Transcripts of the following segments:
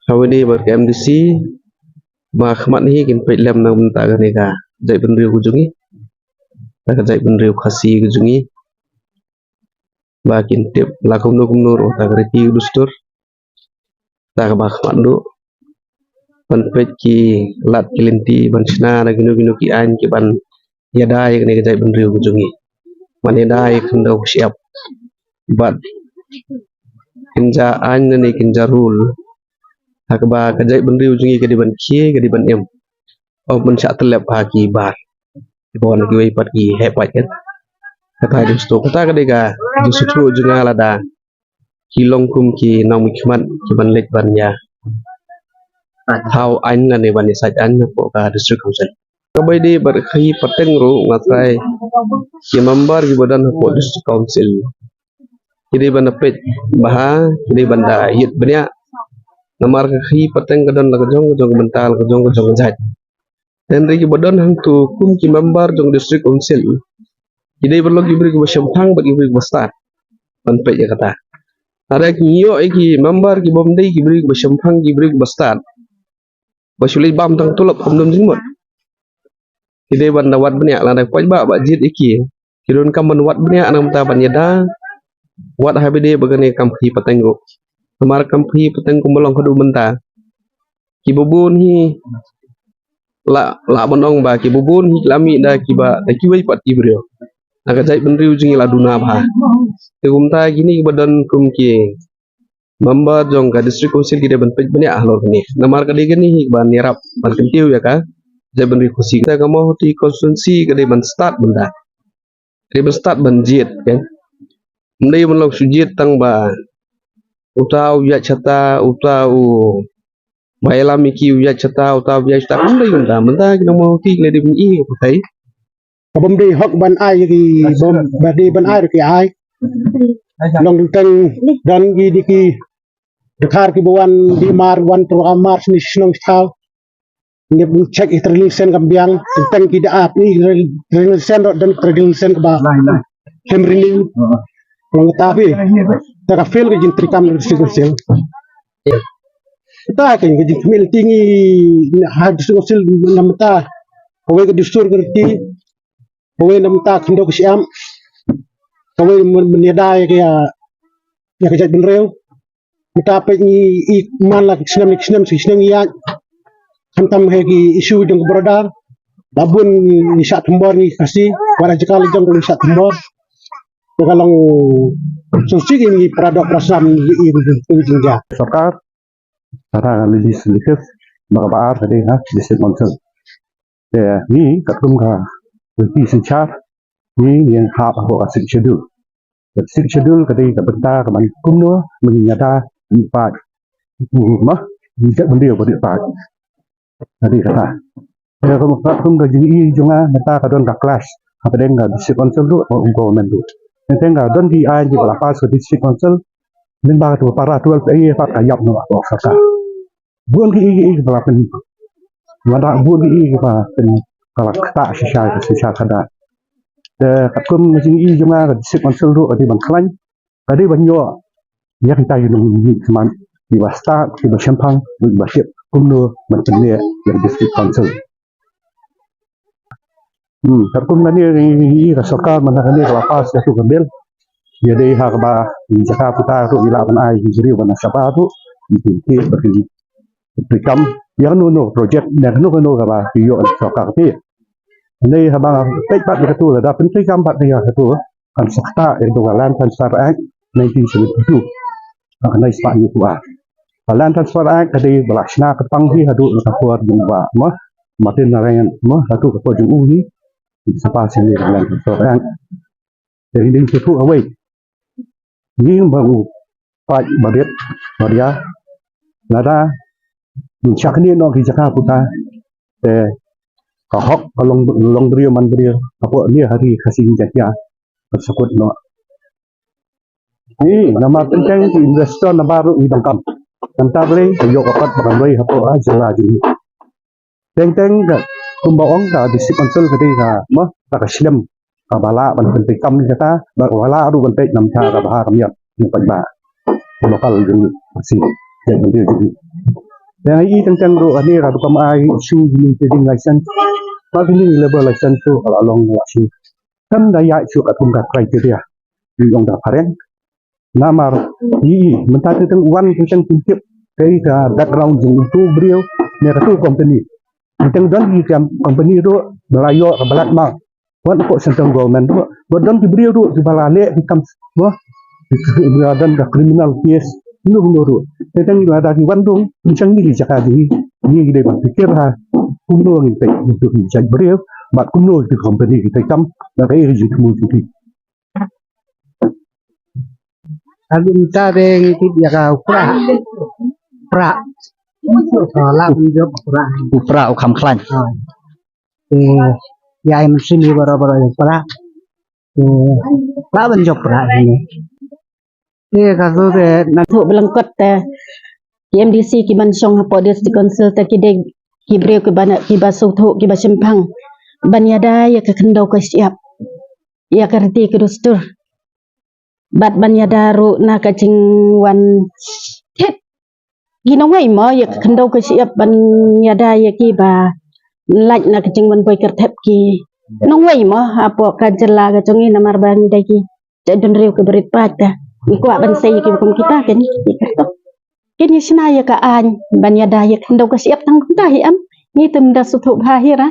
Hawani bar KMDC ma khmat ni kin pe lem nang ta ga ne ga jai ben riu jungi ta ga jai ben riu khasi jungi ba kin tip la kumno ro ta ga ti dustur ta ga ba khmat do ban pe ki lat kilinti ban sna na gino ki an ki ban ya dai ne ga jai ben riu jungi man ya dai khndo siap bat kinja an ne kinja rul hak ba ka jai ben riu jungi ke di ban khie ke di ban em au ban cha telep ha ki bar di bawah lagi wei pat ki hebat kan kata di sto kata ka dega di sutru junga lada ki long kum ki nong mikmat ki ban lek ban ya how an na ne ban sa an ko ka district council ka bai di bar khi pateng ru ngatrai ki member ki badan ko district council kini ban pet baha kini banda yit banya namar ka khi pateng ka don la jong mental ka jong jat dan rigi badan hang tu kum ki member jong district council jadi berlog ibri ko syampang bagi ibri ko start ban pe ya kata ada kiyo ki member ki bomdei ki ibri ko syampang ki ibri ko start basuli bam tang tulap komdom jingmot jadi ban dawat benya la da kwaj ba jit iki kidon kam ban wat benya anam ta ban yada wat habide bagane kam khi pateng go kamar kam khi pateng ko melong kadu menta ki bubun hi la bonong ba ki bubun hi lami da ki ba da ki wei pat ki brio aga jai ben riu jingi la duna ba te umta gini badan kum ki member jong ka district council ki de ben pej benya halor ni namar ka de gini hi ban nirap ban kentiu ya ka jai ben riu kusi ta ka mau ti konstituensi ka de ban start benda de ban start ban jit kan mendai ban lok sujit tang ba utau ya chata utau Baiklah miki uya cata atau uya cata mendai menda kita mau ti le di i ko thai bom đi hok ban ai ki bom ba đi ban ai ki ai long teng dan gi di ki dekhar ki buan di mar wan programar ni snong thau ni bu check intelligence kambiang teng ki da ap ni intelligence dan intelligence ba hemri ni long tapi ta ka fail ki jintri kam ni ta ka ngi mil tingi ha disul namta ko we distur gerti kowe namta khindo ko siam kowe meneda ya kejat benreu kita pe ni man la kisnem ya hantam he ki isu jong brodar babun ni sat tumbor ni kasi wala jekal jong ni sat tumbor to kalong suci ni produk rasam ni jinja Sarkar cara legislatif makabaar tadi ha district council ni katum ka di sinchar ni yang hak aku kasih schedule tadi ka bentar ka man kumno menyata empat mah tidak beliau beri pak tadi kata ya kamu katum ka jingi jonga mata ka don ka kelas apa den ka district council tu government tu nanti ka don di ai di lapas ke district council nên ba tu para tu ai fa ka yap no ba ka buôn cái belakan mana buôn cái ba pen kalau tak sisa kada katum macam ini cuma disip konsel tu di bangklan tadi banyak ya kita yang cuman di wasta di Sempang di Basip kumno macam ni yang disip konsel katum ni ini rasakan mana ni lepas tu kembali jadi hak ba di Jakarta tu ilapan ai jadi mana siapa tu di bagi Prikam yang nuno project dan nuno kaba iyo sokak ti ini habang pek bat itu ada penting bat dia itu kan sakta itu Land Transfer Act 1972 nah ispa itu Land Transfer Act tadi belasna ketang hi hadu kapur jumpa mah matin narayan mah satu kapur jumpa ni siapa sini Land Transfer Act jadi ini itu away ni baru pak badet baria nada Minyak ni nak kerja apa kahok long beriu man beriu apa ni hari kasih jakia tersebut nak ni nama penting di investor nama baru di bangkam nanti boleh yok apa bagan boleh apa aja lah jadi teng ke kumbang ke district council ke dia mah tak Islam bala ban penting kam kata bala adu penting nam cara bahar miat ni pajak lokal jadi masih jadi yang ini tentang ro ani ra kam ai issue ni trading license ba ni level license tu kalau along issue kan daya issue kat tungkat criteria di ong da paren namar i mentah tentang uan tentang prinsip dari background jung tu beliau ni tu company tentang dan di company tu belayo balat ma wan ko tentang government tu dan di beliau tu di balale di kam wah dan da criminal case nuru tentang ada di Bandung misalnya di Jakarta ini dia berpikir kuno kita itu jadi beliau bak kuno di company kita kam da kai rezeki mungkin Aku minta deng ya kau pra lah job pra upra ukam klan ya em sini bara pra lah job pra ini kaso de na Thuộc belengkot KMDC ki ban song hapo des di konsul ta ki de ki breu ki bana ki basu thuk ki basimpang ban yada ya ka kendau ka siap ya kerti ki dustur bat ban yada ru na ka jing wan thet ki no ngai mo ya ka kendau ka siap ban yada ya ki ba laj na ka jing wan boy kertep ki no ngai mo apo ka jela ka jongi namar bang dai ki jadun riu ki berit pata Ikuak ban sei ki bukum kita kan kini senaya ka an ban yada ya kendau ka siap tang ta hi am ni tum da sutu bahira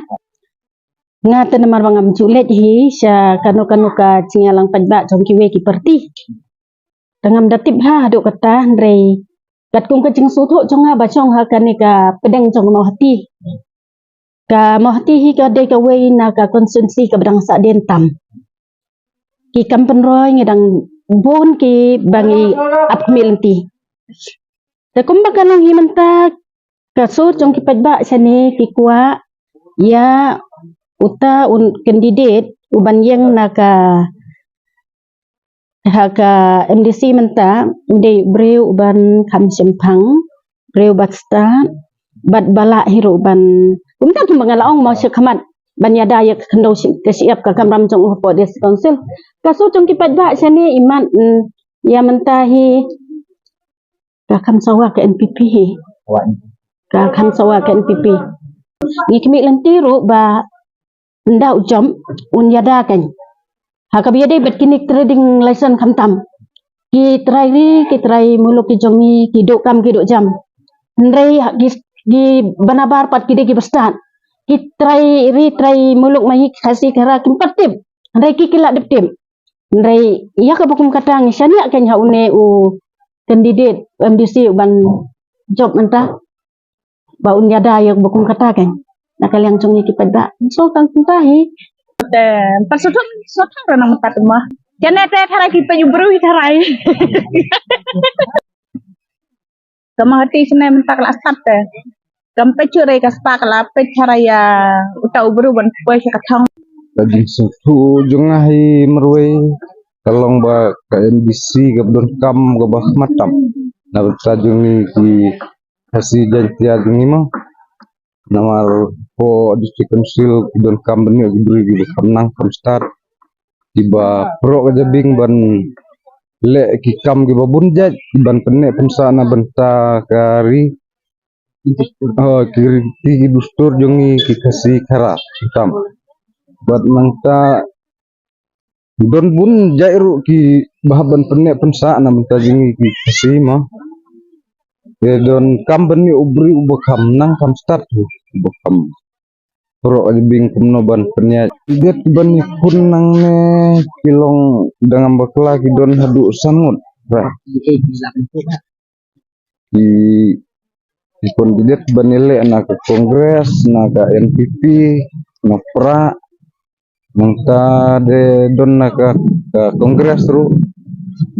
ngata namar bangam julet hi sya kanu ka cingalang pajba jong ki we ki perti tangam datib ha do kata ndrei kat kum ka jing sutu jong ba chong ha kan ka pedang jong mau hati ka mau hati hi ka de ka we na ka konsumsi ka bedang sa den tam ki kam penroy ngedang bon ki bangi ap milenti ta kumbaga lang himanta kaso jong ki pajba sani ki kwa ya uta un candidate uban yang naka haka MDC menta de breu uban kham simpang breu baksta bat bala hiro uban kumta kumbaga laong mau sekhamat banyada ya kendau ke siap ka kamram jong upo des konsil kaso jong ki pajba sani iman ya mentahi ka kham sawa ke NPP ka kham sawa ke NPP ni kimi lentiru ba ndau jom un yada kan ha ka biade bet kini trading license kham tam ki trai muluk ki jongi ki do kam ki do jam ndrei di banabar pat ki de ki bestat ki trai muluk mai khasi kara kim patip ndrei ki kila deptim ndrei ya ka bukum katang syania kan ha une u candidate MDC ban job menta ba un yada ya bukum kata kan nakal yang jongi ki pada so kan tahi Pasutun sotang rana mata rumah. Jangan ada cara kita jubru carai. Kamu hati sini menta kelas satu. Kamu pecurai kaspa kelas pecara ya uta ubru ban poy sekatang. Lagi suatu jengahi merwe kalong ba KMDC gabdon kam gabah matam. Na bertajung ni ki hasil jantia jengi mah. Namar po district council don kam beni gibri gi kamnang kam start tiba pro kajabing ban le ki kam gi babun jaj ban penne pensana benta kari kiri ti dustur jongi ki kasi kara hitam buat mangta don bun jairu ki bahaban penne pensana benta jongi ki kasi mah ya don kam beni ubri ubakam nang kam start ubakam pro bing kumnoban penya dia ban kun nang ne kilong dengan bakla ki don hadu sangut di kondidet banile anak kongres naga NPP napra mangta de don naga kongres ru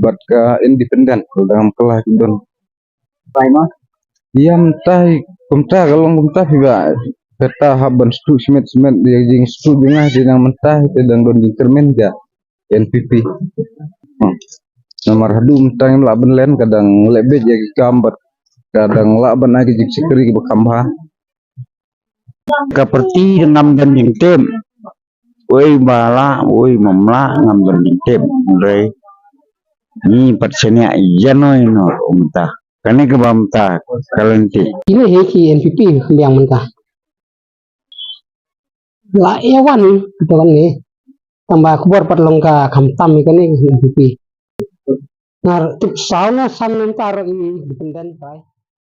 bat ka independen dalam kelah ki don iya mentah kumta galong kumta fiba peta haban stu semet dia jing stu jengah di nang mentah dan don intermen ja NPP nomor hadu mentah yang laban len kadang lebe jadi kambat kadang laban lagi jik sekeri ke bekambah kaperti ngam dan tem oi bala oi mamla ngam dan tem re ni persenia jano no umta Kani ke bamta kalenti. Ini heki NPP yang mentah. La ewan gitu kan nih. Tambah kubur patlongka kamtam ikan nih NPP. Nah, tip sauna sam nantaro ini dependen pai.